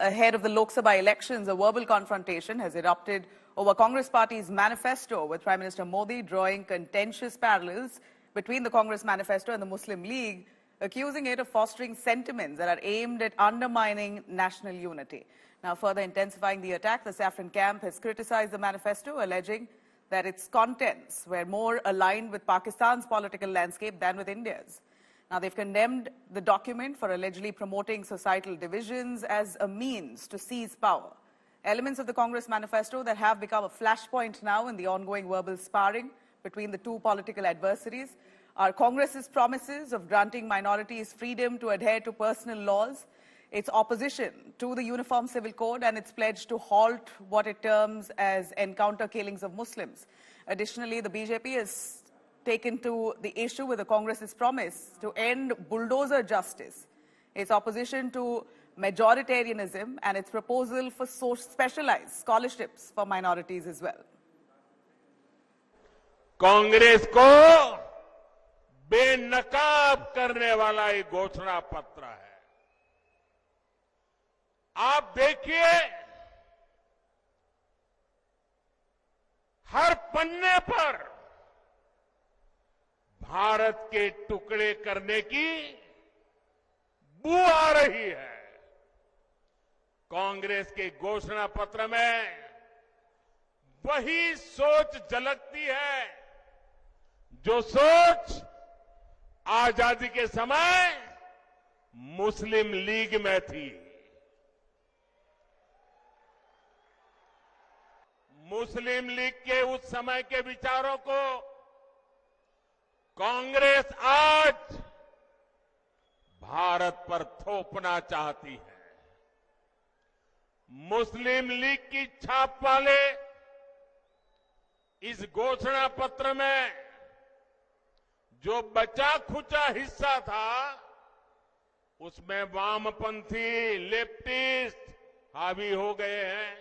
ahead of the Lok Sabha elections, a verbal confrontation has erupted over Congress Party's manifesto, with Prime Minister Modi drawing contentious parallels between the Congress manifesto and the Muslim League, accusing it of fostering sentiments that are aimed at undermining national unity. Now, further intensifying the attack, the saffron camp has criticized the manifesto, alleging that its contents were more aligned with Pakistan's political landscape than with India's. Now, they've condemned the document for allegedly promoting societal divisions as a means to seize power. Elements of the Congress manifesto that have become a flashpoint now in the ongoing verbal sparring between the two political adversaries are Congress's promises of granting minorities freedom to adhere to personal laws, its opposition to the Uniform Civil Code, and its pledge to halt what it terms as encounter killings of Muslims. Additionally, the BJP has taken to the issue with the Congress's promise to end bulldozer justice, its opposition to majoritarianism, and its proposal for specialized scholarships for minorities as well. Congress को बेनकाब करने वाला ये घोषणा पत्र है। आप देखिए, हर पन्ने पर भारत के टुकड़े करने की बू आ रही है। कांग्रेस के घोषणा पत्र में वही सोच झलकती है जो सोच आजादी के समय मुस्लिम लीग में थी। मुस्लिम लीग के उस समय के विचारों को कांग्रेस आज भारत पर थोपना चाहती है। मुस्लिम लीग की छाप वाले इस घोषणा पत्र में जो बचा खुचा हिस्सा था, उसमें वामपंथी लेफ्टिस्ट हावी हो गए हैं।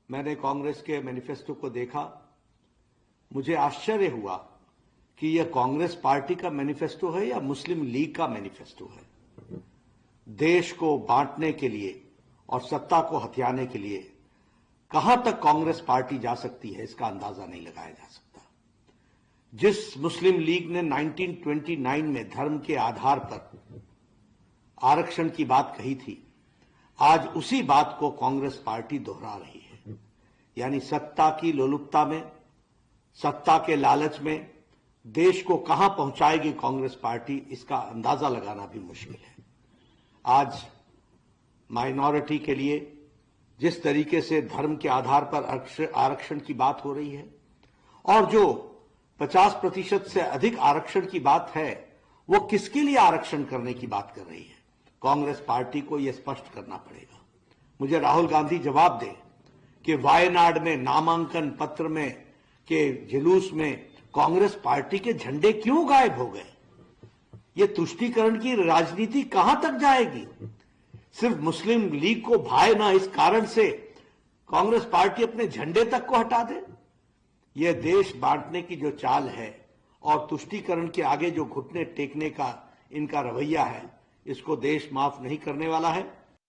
मैंने कांग्रेस के मैनिफेस्टो को देखा, मुझे आश्चर्य हुआ कि यह कांग्रेस पार्टी का मैनिफेस्टो है या मुस्लिम लीग का मैनिफेस्टो है। देश को बांटने के लिए और सत्ता को हथियाने के लिए कहां तक कांग्रेस पार्टी जा सकती है, इसका अंदाजा नहीं लगाया जा सकता। जिस मुस्लिम लीग ने 1929 में धर्म के आधार पर आरक्षण की बात कही थी, आज उसी बात को कांग्रेस पार्टी दोहरा रही है। यानी सत्ता की लोलुपता में, सत्ता के लालच में देश को कहां पहुंचाएगी कांग्रेस पार्टी, इसका अंदाजा लगाना भी मुश्किल है। आज माइनॉरिटी के लिए जिस तरीके से धर्म के आधार पर आरक्षण की बात हो रही है और जो 50% से अधिक आरक्षण की बात है, वो किसके लिए आरक्षण करने की बात कर रही है, कांग्रेस पार्टी को यह स्पष्ट करना पड़ेगा। मुझे राहुल गांधी जवाब दे कि वायनाड में नामांकन पत्र में के जुलूस में कांग्रेस पार्टी के झंडे क्यों गायब हो गए। ये तुष्टीकरण की राजनीति कहां तक जाएगी। सिर्फ मुस्लिम लीग को भाए ना, इस कारण से कांग्रेस पार्टी अपने झंडे तक को हटा दे। यह देश बांटने की जो चाल है और तुष्टीकरण के आगे जो घुटने टेकने का इनका रवैया है, इसको देश माफ नहीं करने वाला है।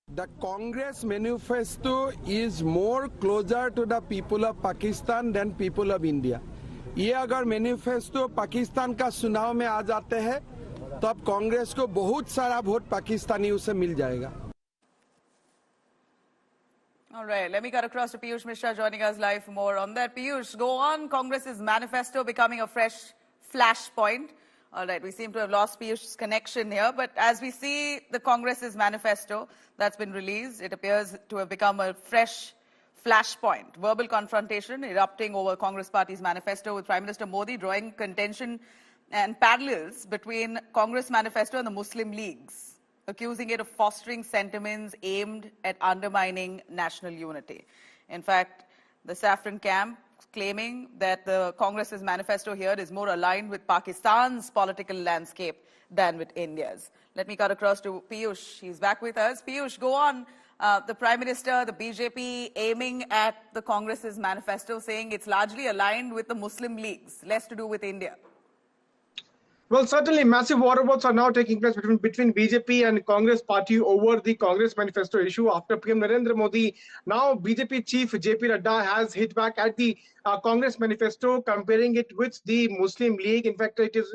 The Congress manifesto is more closer to the people of Pakistan than people of India. ये अगर मैनिफेस्टो पाकिस्तान का चुनाव में आ जाते हैं, तब कांग्रेस को बहुत सारा वोट पाकिस्तानियों से मिल जाएगा। All right, let me cut across to Piyush Mishra joining us live for more on that. Piyush, go on. Congress's manifesto becoming a fresh flashpoint. All right, we seem to have lost Piyush's connection here, but as we see the Congress's manifesto that's been released, it appears to have become a fresh flashpoint. Verbal confrontation erupting over Congress Party's manifesto, with Prime Minister Modi drawing contention and parallels between Congress manifesto and the Muslim Leagues, accusing it of fostering sentiments aimed at undermining national unity. In fact, the saffron camp claiming that the Congress's manifesto here is more aligned with Pakistan's political landscape than with India's. Let me cut across to Piyush. He's back with us. Piyush, go on. The Prime Minister, the BJP aiming at the Congress's manifesto, saying it's largely aligned with the Muslim Leagues, less to do with India. Well, certainly massive war votes are now taking place between BJP and Congress party over the Congress manifesto issue after PM Narendra Modi. Now BJP chief JP Nadda has hit back at the Congress manifesto, comparing it with the Muslim League. In fact, it is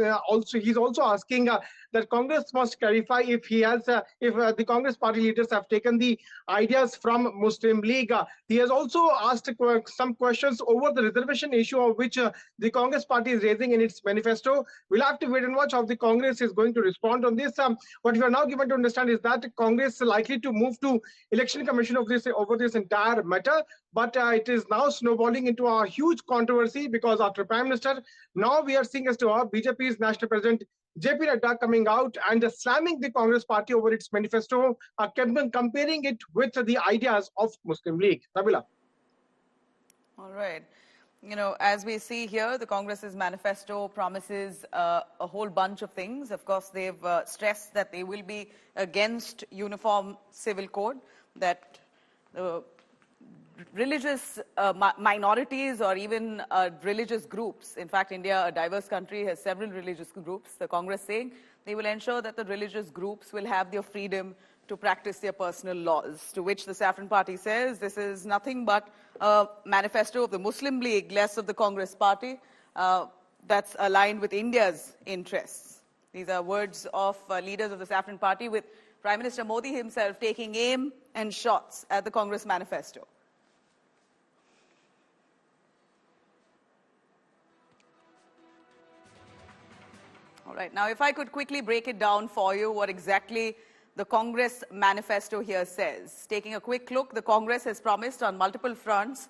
he's also asking that Congress must clarify if the Congress party leaders have taken the ideas from Muslim League. He has also asked some questions over the reservation issue, of which the Congress party is raising in its manifesto. We'll have to wait and watch how the Congress is going to respond on this. What we are now given to understand is that Congress is likely to move to Election Commission over this entire matter. But it is now snowballing into a huge controversy, because after Prime Minister, now we are seeing as to how BJP's National President JP Nadda coming out and slamming the Congress party over its manifesto, comparing it with the ideas of Muslim League. Nabila. All right. You know, as we see here, the Congress's manifesto promises a whole bunch of things. Of course, they've stressed that they will be against uniform civil code, that religious minorities or even religious groups. In fact, India, a diverse country, has several religious groups. The Congress saying they will ensure that the religious groups will have their freedom to practice their personal laws, to which the Saffron Party says this is nothing but a manifesto of the Muslim League, less of the Congress Party, that's aligned with India's interests. These are words of leaders of the Saffron Party, with Prime Minister Modi himself taking aim and shots at the Congress manifesto. All right, now if I could quickly break it down for you, what exactly the Congress manifesto here says. Taking a quick look, the Congress has promised on multiple fronts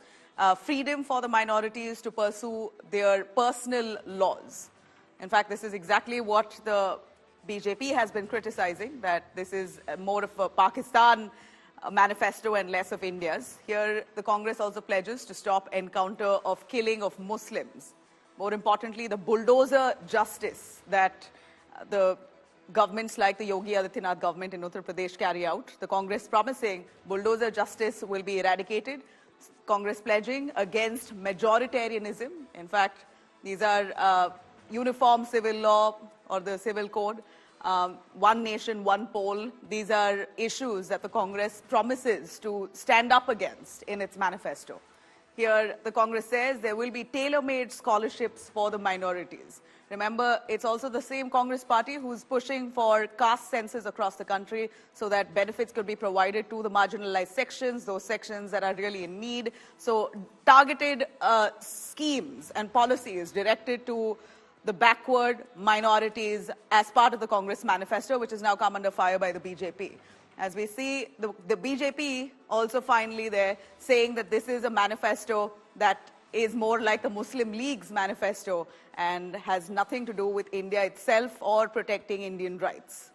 freedom for the minorities to pursue their personal laws. In fact, this is exactly what the BJP has been criticizing, that this is more of a Pakistan manifesto and less of India's. Here, the Congress also pledges to stop encounter of killing of Muslims. More importantly, the bulldozer justice that the governments like the Yogi Adityanath government in Uttar Pradesh carry out. The Congress promising bulldozer justice will be eradicated. Congress pledging against majoritarianism. In fact, these are uniform civil law or the civil code, one nation, one poll. These are issues that the Congress promises to stand up against in its manifesto. Here, the Congress says there will be tailor-made scholarships for the minorities. Remember, it's also the same Congress party who's pushing for caste census across the country so that benefits could be provided to the marginalized sections, those sections that are really in need. So targeted schemes and policies directed to the backward minorities as part of the Congress manifesto, which has now come under fire by the BJP. As we see, the BJP also finally there saying that this is a manifesto that is more like the Muslim League's manifesto and has nothing to do with India itself or protecting Indian rights.